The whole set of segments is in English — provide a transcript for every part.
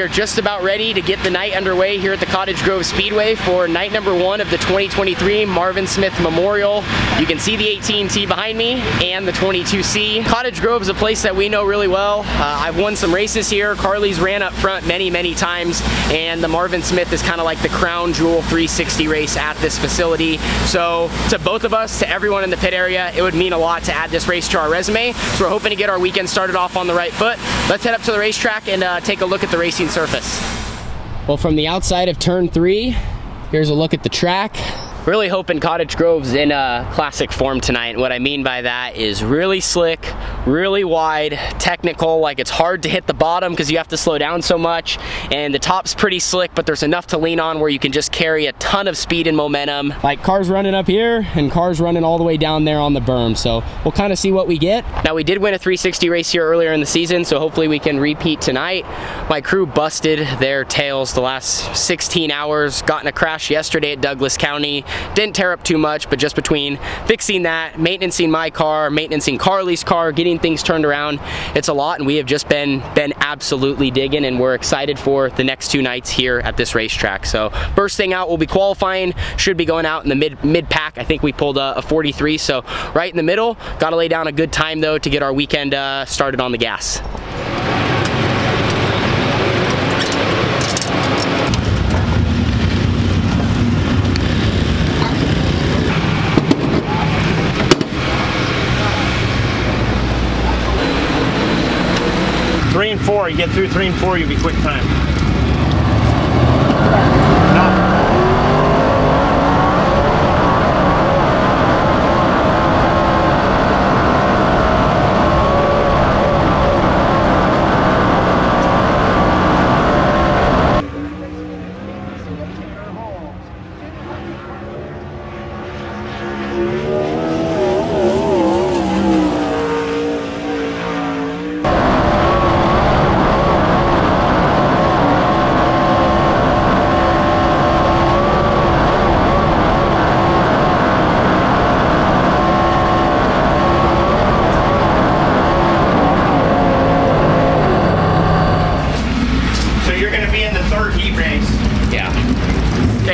are just about ready to get the night underway here at the Cottage Grove Speedway for night number 1 of the 2023 Marvin Smith Memorial. You can see the 18T behind me and the 22C. Cottage Grove is a place that we know really well. I've won some races here. Carly's ran up front many times, and the Marvin Smith is kind of like the crown jewel 360 race at this facility. So to both of us, to everyone in the pit area, it would mean a lot to add this race to our resume. So we're hoping to get our weekend started off on the right foot. Let's head up to the racetrack and take a look at the racing surface. Well, from the outside of turn 3, here's a look at the track. Really hoping Cottage Grove's in classic form tonight. And what I mean by that is really slick, really wide, technical, like it's hard to hit the bottom because you have to slow down so much, and the top's pretty slick, but there's enough to lean on where you can just carry a ton of speed and momentum. Like cars running up here and cars running all the way down there on the berm. So we'll kind of see what we get. Now, we did win a 360 race here earlier in the season, so hopefully we can repeat tonight. My crew busted their tails the last 16 hours, got in a crash yesterday at Douglas County. Didn't tear up too much, but just between fixing that, maintaining my car, maintaining Carly's car, getting things turned around, it's a lot, and we have just been absolutely digging, and we're excited for the next 2 nights here at this racetrack. So first thing out, we'll be qualifying, should be going out in the mid pack. I think we pulled a 43, so right in the middle. Got to lay down a good time though to get our weekend started on the gas. 3 and 4, you get through 3 and 4, you'll be quick time.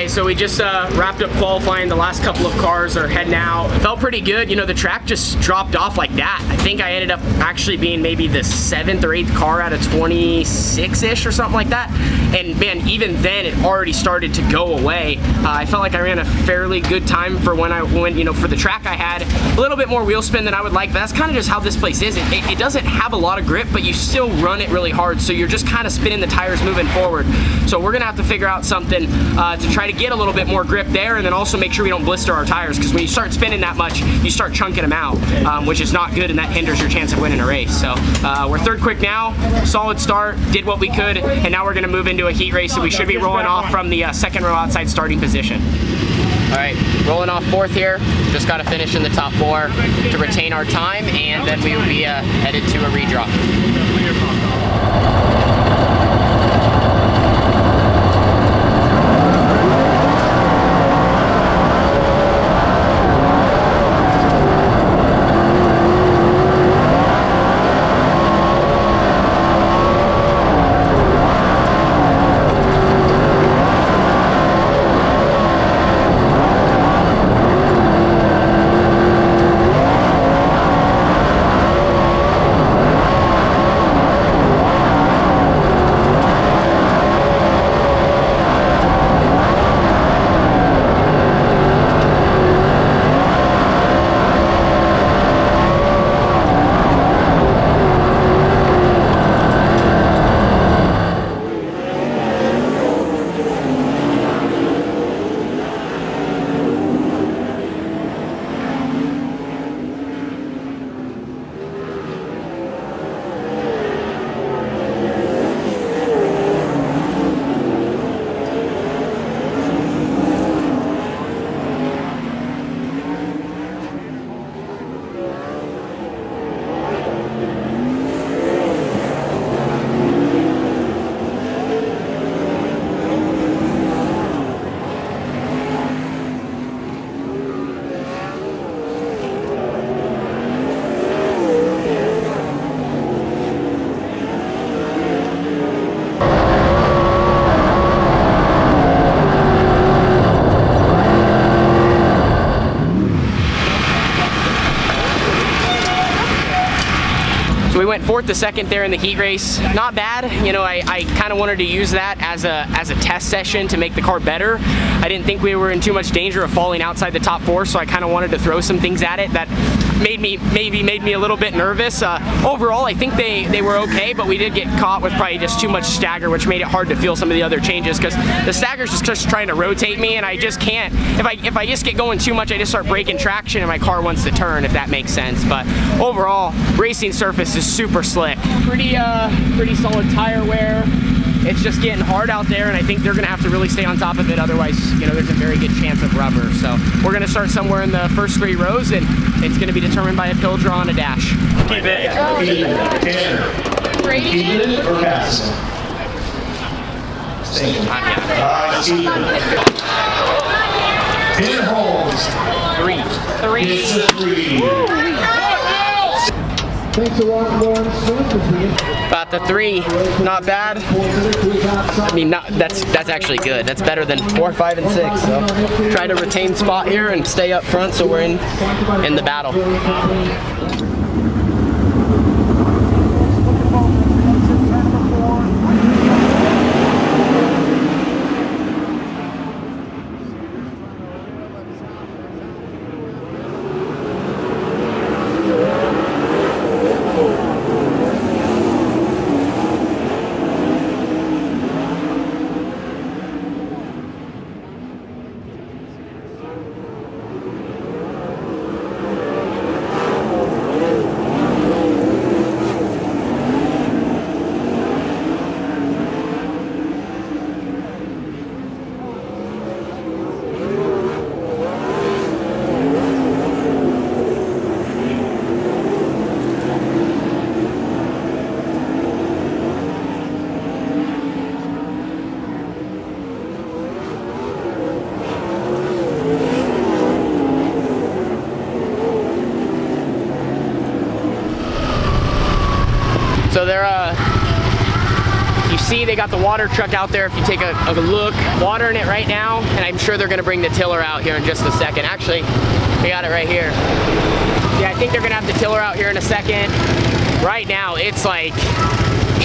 So we just wrapped up qualifying. The last couple of cars are heading out. It felt pretty good. You know, the track just dropped off like that. I think I ended up actually being maybe the 7th or 8th car out of 26-ish or something like that. And man, even then it already started to go away. I felt like I ran a fairly good time for when you know, for the track I had. A little bit more wheel spin than I would like, but that's kind of just how this place is. It doesn't have a lot of grip, but you still run it really hard. So you're just kind of spinning the tires moving forward. So we're gonna have to figure out something to try to get a little bit more grip there, and then also make sure we don't blister our tires, because when you start spinning that much, you start chunking them out, which is not good, and that hinders your chance of winning a race. So we're third quick now, solid start, did what we could, and now we're gonna move into a heat race, and we should be rolling off from the second row outside starting position. All right, rolling off 4th here. Just got to finish in the top 4 to retain our time, and then we will be headed to a redraw. So we went 4th to 2nd there in the heat race. Not bad. You know, I kind of wanted to use that as a test session to make the car better. I didn't think we were in too much danger of falling outside the top 4, so I kind of wanted to throw some things at it that maybe made me a little bit nervous. Overall, I think they were okay, but we did get caught with probably just too much stagger, which made it hard to feel some of the other changes because the stagger's just trying to rotate me, and I just can't. If I just get going too much, I just start breaking traction, and my car wants to turn, if that makes sense. But overall, racing surface is super slick. Pretty solid tire wear. It's just getting hard out there, and I think they're gonna have to really stay on top of it. Otherwise, you know, there's a very good chance of rubber. So we're gonna start somewhere in the first 3 rows, and it's gonna be determined by a pill draw on a dash. Keep it. Keep it or pass it? Pin Holmes. 3. It's a 3. About the 3, not bad. I mean, that's actually good. That's better than 4, 5, and 6. So try to retain spot here and stay up front so we're in the battle. So they're, you see they got the water truck out there if you take a look. Water in it right now, and I'm sure they're gonna bring the tiller out here in just a second. Actually, we got it right here. Yeah, I think they're gonna have the tiller out here in a second. Right now, it's like,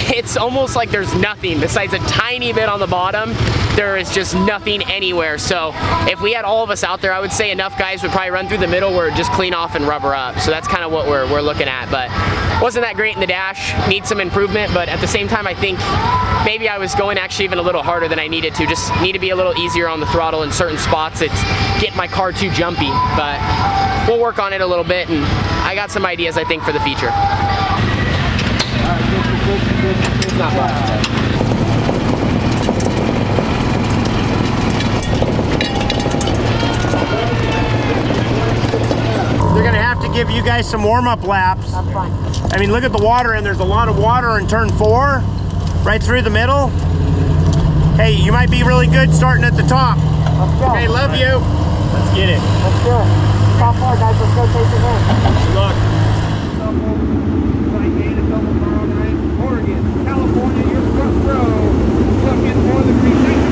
it's almost like there's nothing besides a tiny bit on the bottom. There is just nothing anywhere. So if we had all of us out there, I would say enough guys would probably run through the middle where it just clean off and rubber up. So that's kind of what we're looking at. But wasn't that great in the dash. Needs some improvement, but at the same time, I think maybe I was going actually even a little harder than I needed to. Just need to be a little easier on the throttle in certain spots. It's getting my car too jumpy, but we'll work on it a little bit, and I got some ideas, I think, for the feature. It's not bad. They're gonna have to give you guys some warm-up laps. That's fine. I mean, look at the water, and there's a lot of water in turn 4, right through the middle. Hey, you might be really good starting at the top. Let's go. Okay, love you. Let's get it. Let's do it. Top 4, guys. Let's go take the win. Look. Oregon, California, your front row, looking for the green light.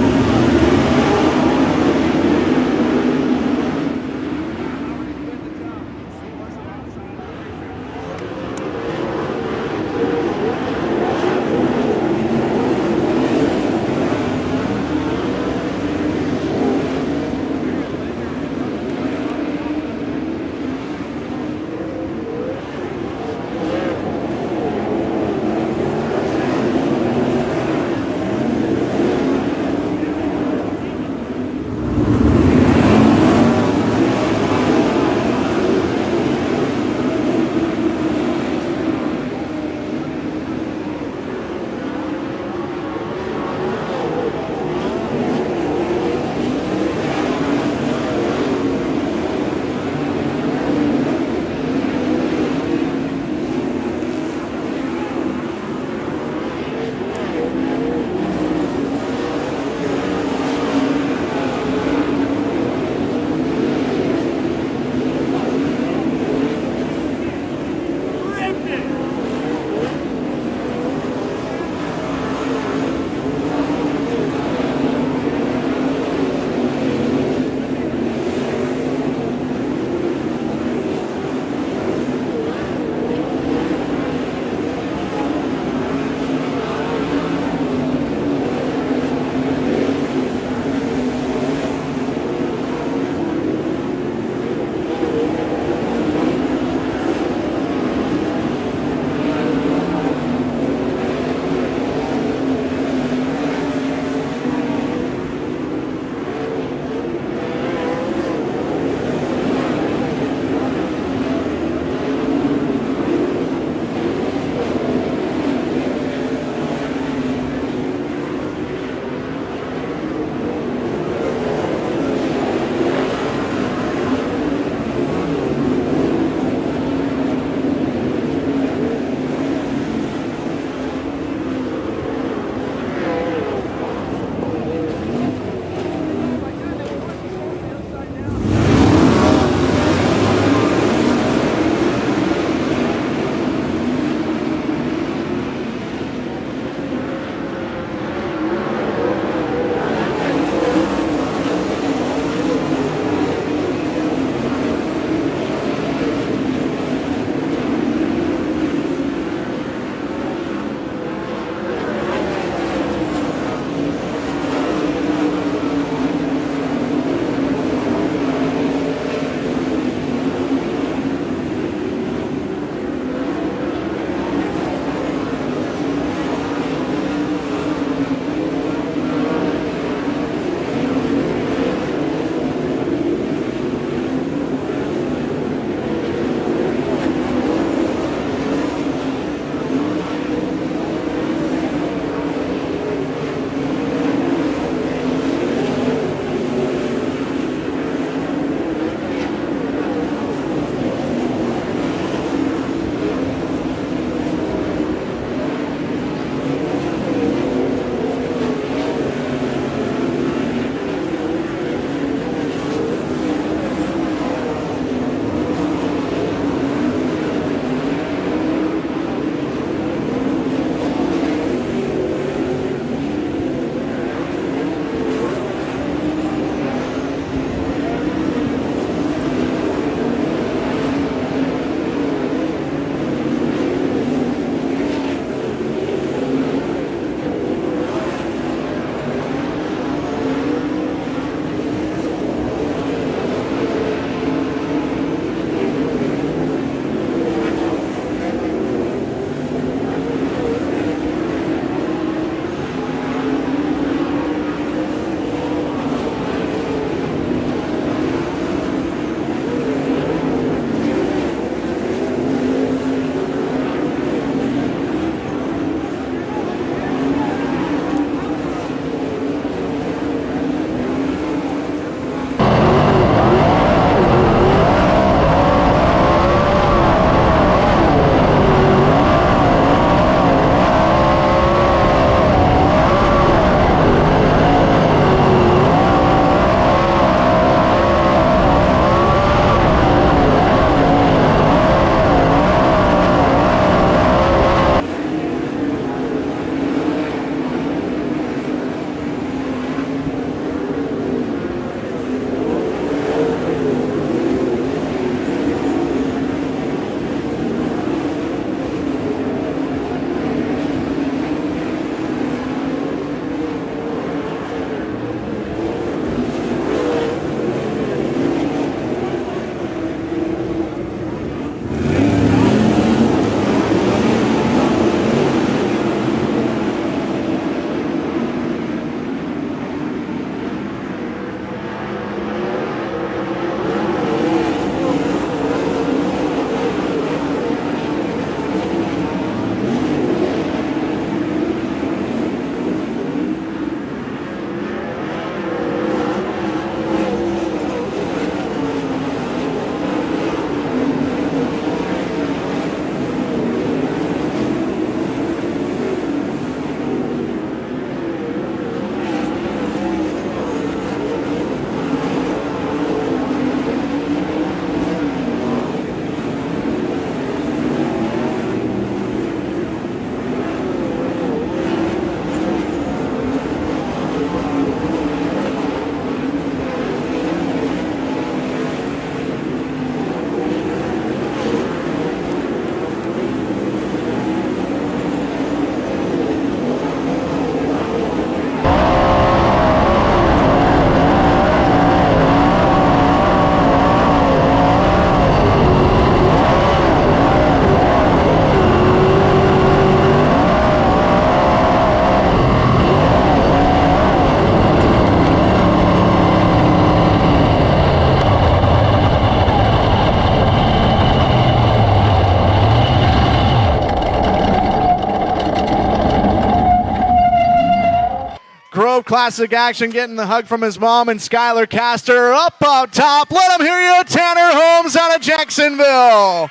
Grove Classic action, getting the hug from his mom and Skylar Castor up top. Let them hear you, Tanner Holmes out of Jacksonville.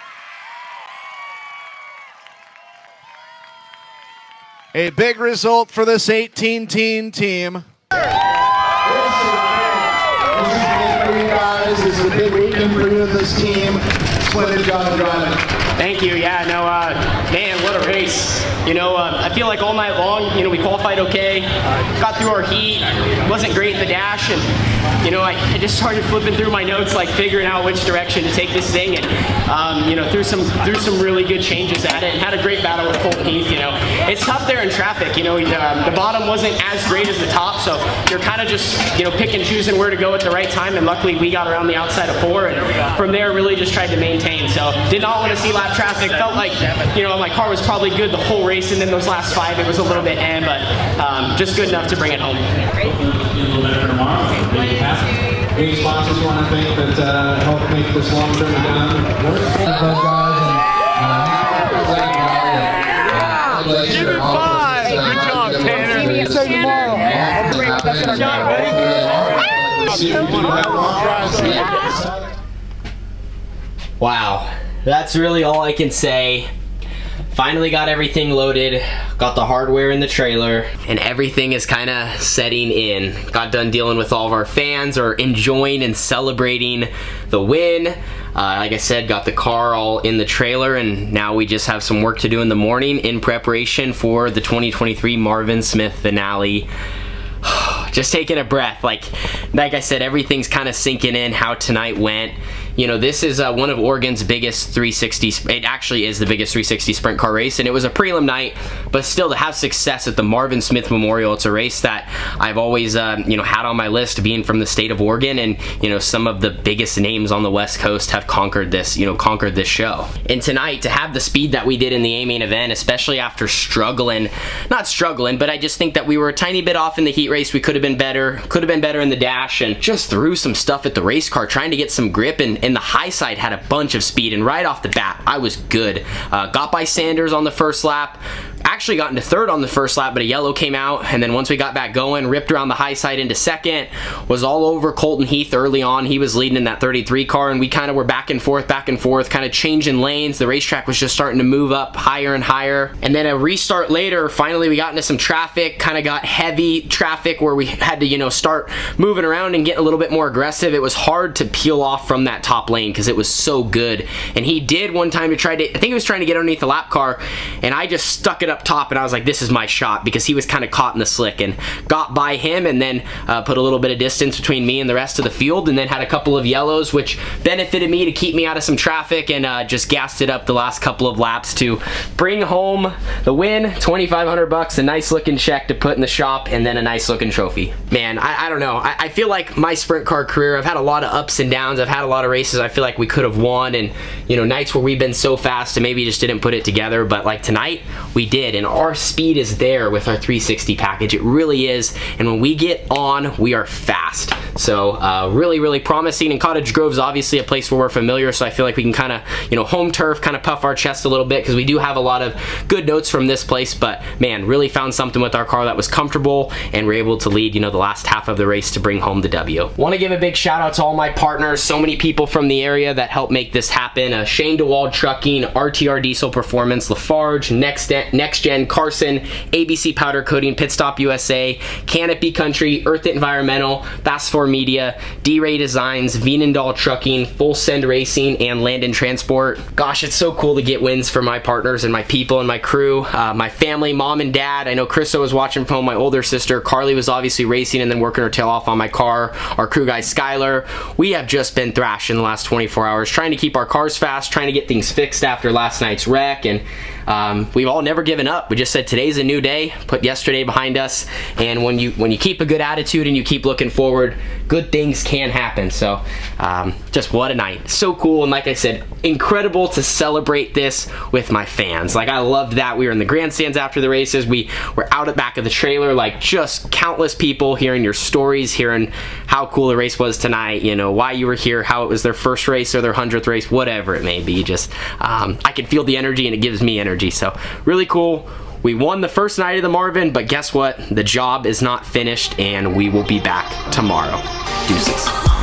A big result for this 18-teen team. This is a big weekend for you and this team. Splendid job driving. Thank you. Yeah, no, man, what a race. I feel like all night long, we qualified okay, got through our heat, wasn't great in the dash, and, I just started flipping through my notes, like figuring out which direction to take this thing, and, threw some really good changes at it, and had a great battle with Colton Heath. It's tough there in traffic. The bottom wasn't as great as the top, so you're kind of just, pick and choosing where to go at the right time, and luckily we got around the outside of 4, and from there really just tried to maintain. So did not want to see lap traffic. Felt like, my car was probably good the whole race, and then those last 5 it was a little bit but just good enough to bring it home. Any sponsors you want to thank that helped make this long-term Give it 5. Good job, Tanner. See you tomorrow. Good job, Wow, that's really all I can say. Finally got everything loaded, got the hardware in the trailer, and everything is kind of setting in. Got done dealing with all of our fans, or enjoying and celebrating the win. Like I said, got the car all in the trailer, and now we just have some work to do in the morning in preparation for the 2023 Marvin Smith finale. Just taking a breath. Like I said, everything's kind of sinking in how tonight went. This is one of Oregon's biggest 360, it actually is the biggest 360 sprint car race, and it was a prelim night, but still to have success at the Marvin Smith Memorial, it's a race that I've always, had on my list, being from the state of Oregon, and, some of the biggest names on the West Coast have conquered this, conquered this show. And tonight, to have the speed that we did in the A-main event, especially after not struggling, but I just think that we were a tiny bit off in the heat race. We could have been better in the dash, and just threw some stuff at the race car, trying to get some grip, and the high side had a bunch of speed, and right off the bat I was good. Got by Sanders on the first lap, actually got into third on the first lap, but a yellow came out, and then once we got back going, ripped around the high side into second, was all over Colton Heath early on. He was leading in that 33 car, and we kind of were back and forth, kind of changing lanes. The racetrack was just starting to move up higher and higher, and then a restart later, finally we got into some traffic, kind of got heavy traffic where we had to, start moving around and get a little bit more aggressive. It was hard to peel off from that top lane because it was so good, and he did one time to I think he was trying to get underneath the lap car, and I just stuck it up top, and I was like, this is my shot, because he was kind of caught in the slick, and got by him, and then put a little bit of distance between me and the rest of the field, and then had a couple of yellows, which benefited me to keep me out of some traffic, and just gassed it up the last couple of laps to bring home the win. $2,500, a nice looking check to put in the shop, and then a nice looking trophy. Man, I don't know. I feel like my sprint car career, I've had a lot of ups and downs. I've had a lot of races I feel like we could have won, and nights where we've been so fast and maybe just didn't put it together, but like tonight we did, and our speed is there with our 360 package. It really is, and when we get on, we are fast. So really promising, and Cottage Grove is obviously a place where we're familiar, so I feel like we can kind of, home turf, kind of puff our chest a little bit, because we do have a lot of good notes from this place, but man, really found something with our car that was comfortable, and we're able to lead, the last half of the race to bring home the W. Want to give a big shout out to all my partners, so many people from the area that helped make this happen. Shane DeWald Trucking, RTR Diesel Performance, Lafarge, Next Gen, Carson, ABC Powder Coating, Pit Stop USA, Canopy Country, Earth It Environmental, Fast 4 Media, D-Ray Designs, Veenendahl Trucking, Full Send Racing, and Landon Transport. Gosh, it's so cool to get wins for my partners and my people and my crew, my family, mom and dad. I know Krista was watching from home, my older sister. Carly was obviously racing and then working her tail off on my car. Our crew guy, Skylar. We have just been thrashed in the last 24 hours, trying to keep our cars fast, trying to get things fixed after last night's wreck, and we've all never given up. We just said today's a new day, put yesterday behind us, and when you keep a good attitude and you keep looking forward, good things can happen. So just what a night. So cool, and like I said, incredible to celebrate this with my fans. Like, I loved that. We were in the grandstands after the races. We were out at back of the trailer, like just countless people hearing your stories, hearing how cool the race was tonight, why you were here, how it was their first race or their 100th race, whatever it may be. Just I can feel the energy, and it gives me energy. So really cool. We won the first night of the Marvin, but guess what? The job is not finished, and we will be back tomorrow. Deuces.